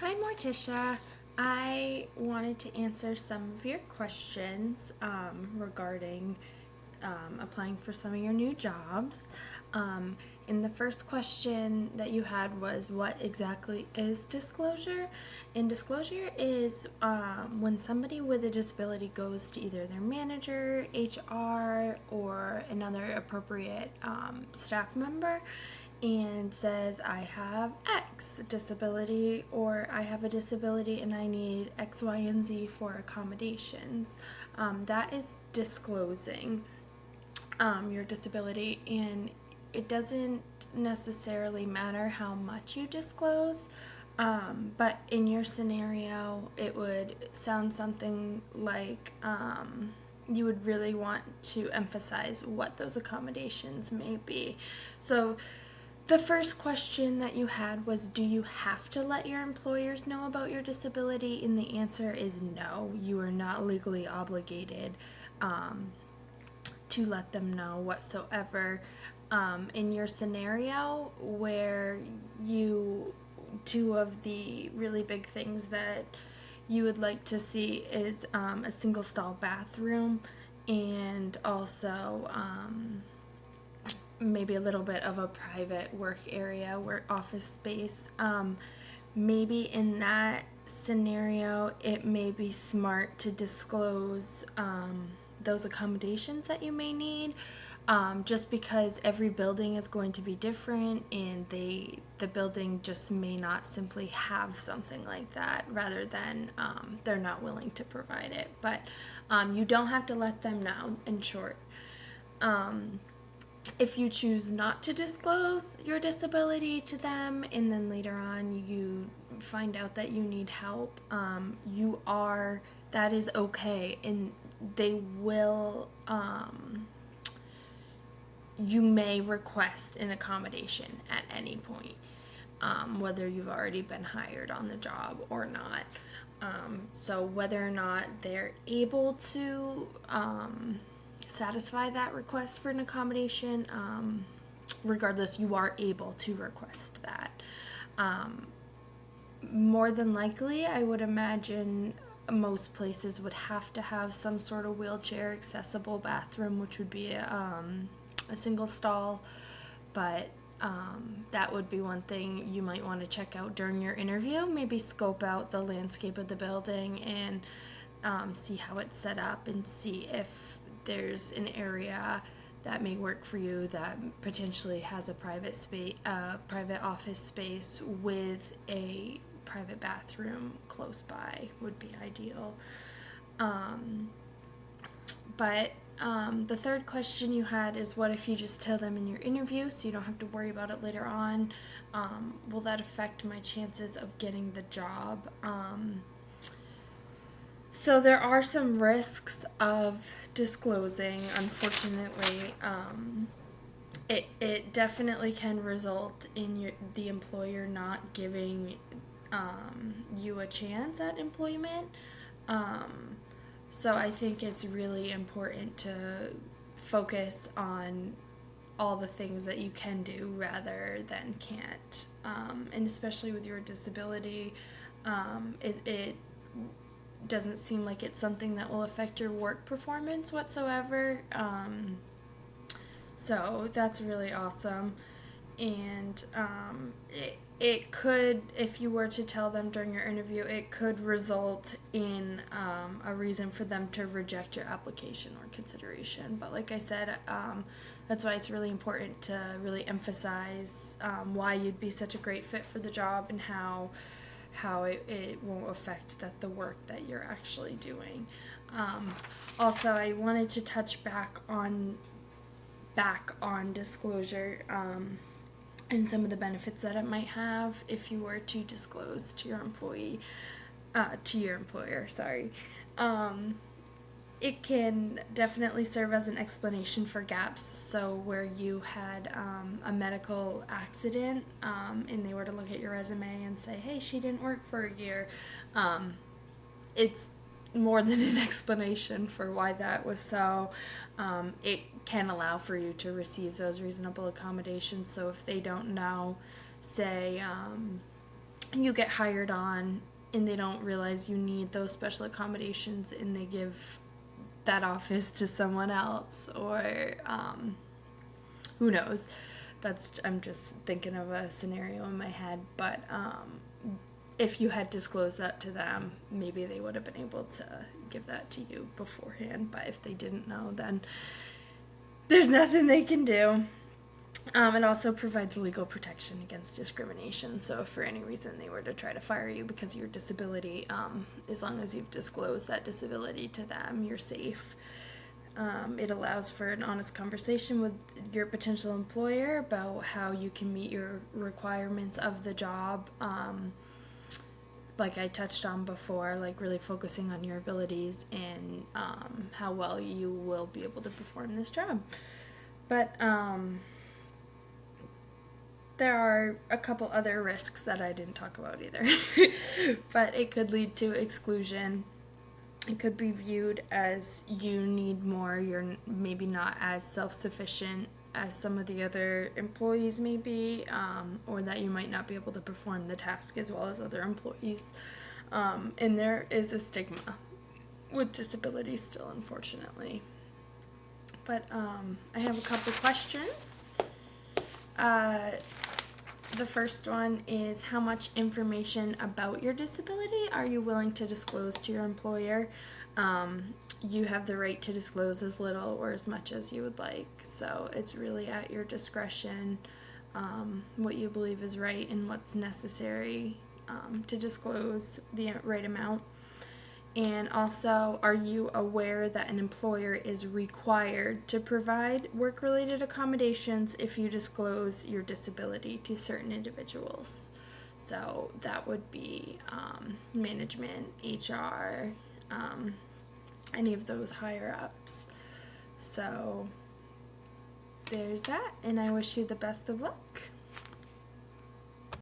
Hi, Mortisha. I wanted to answer some of your questions regarding applying for some of your new jobs. Um, and the first question that you had was, what exactly is disclosure? And disclosure is when somebody with a disability goes to either their manager, HR, or another appropriate staff member and says, I have X disability, or I have a disability and I need X, Y, and Z for accommodations. That is disclosing your disability, and it doesn't necessarily matter how much you disclose. But in your scenario, it would sound something like you would really want to emphasize what those accommodations may be. So, the first question that you had was, do you have to let your employers know about your disability? And the answer is no. You are not legally obligated to let them know whatsoever. In your scenario, where two of the really big things that you would like to see is a single stall bathroom and also maybe a little bit of a private work area, work office space. Maybe in that scenario, it may be smart to disclose those accommodations that you may need. Just because every building is going to be different, and the building just may not simply have something like that, rather than they're not willing to provide it. But you don't have to let them know. In short, if you choose not to disclose your disability to them and then later on you find out that you need help, that is okay, and they will, you may request an accommodation at any point, whether you've already been hired on the job or not. So whether or not they're able to satisfy that request for an accommodation, regardless, you are able to request that. More than likely, I would imagine most places would have to have some sort of wheelchair accessible bathroom, which would be a single stall, but that would be one thing you might want to check out during your interview. Maybe scope out the landscape of the building and see how it's set up, and see if there's an area that may work for you that potentially has a private space, private office space with a private bathroom close by would be ideal. But the third question you had is, what if you just tell them in your interview so you don't have to worry about it later on? Will that affect my chances of getting the job? So there are some risks of disclosing, unfortunately. It definitely can result in the employer not giving you a chance at employment. So I think it's really important to focus on all the things that you can do rather than can't. And especially with your disability, it doesn't seem like it's something that will affect your work performance whatsoever. So that's really awesome. And it could, if you were to tell them during your interview, it could result in a reason for them to reject your application or consideration. But like I said, that's why it's really important to really emphasize why you'd be such a great fit for the job, and how it won't affect the work that you're actually doing. Also, I wanted to touch back on disclosure, and some of the benefits that it might have if you were to disclose to your employer. Sorry. It can definitely serve as an explanation for gaps. So where you had a medical accident, and they were to look at your resume and say, hey, she didn't work for a year, it's more than an explanation for why that was so. It can allow for you to receive those reasonable accommodations. So if they don't know, say, you get hired on and they don't realize you need those special accommodations and they give that office to someone else, or who knows. I'm just thinking of a scenario in my head, but if you had disclosed that to them, maybe they would have been able to give that to you beforehand, but if they didn't know, then there's nothing they can do. It also provides legal protection against discrimination. So if for any reason they were to try to fire you because of your disability, as long as you've disclosed that disability to them, you're safe. It allows for an honest conversation with your potential employer about how you can meet your requirements of the job. Like I touched on before, like really focusing on your abilities and how well you will be able to perform this job. But there are a couple other risks that I didn't talk about either. But it could lead to exclusion. It could be viewed as you need more, you're maybe not as self-sufficient as some of the other employees may be, or that you might not be able to perform the task as well as other employees. And there is a stigma with disabilities still, unfortunately. But I have a couple questions. The first one is, how much information about your disability are you willing to disclose to your employer? You have the right to disclose as little or as much as you would like, so it's really at your discretion what you believe is right and what's necessary to disclose the right amount. And also, are you aware that an employer is required to provide work-related accommodations if you disclose your disability to certain individuals? So that would be management, HR, any of those higher ups. So there's that, and I wish you the best of luck.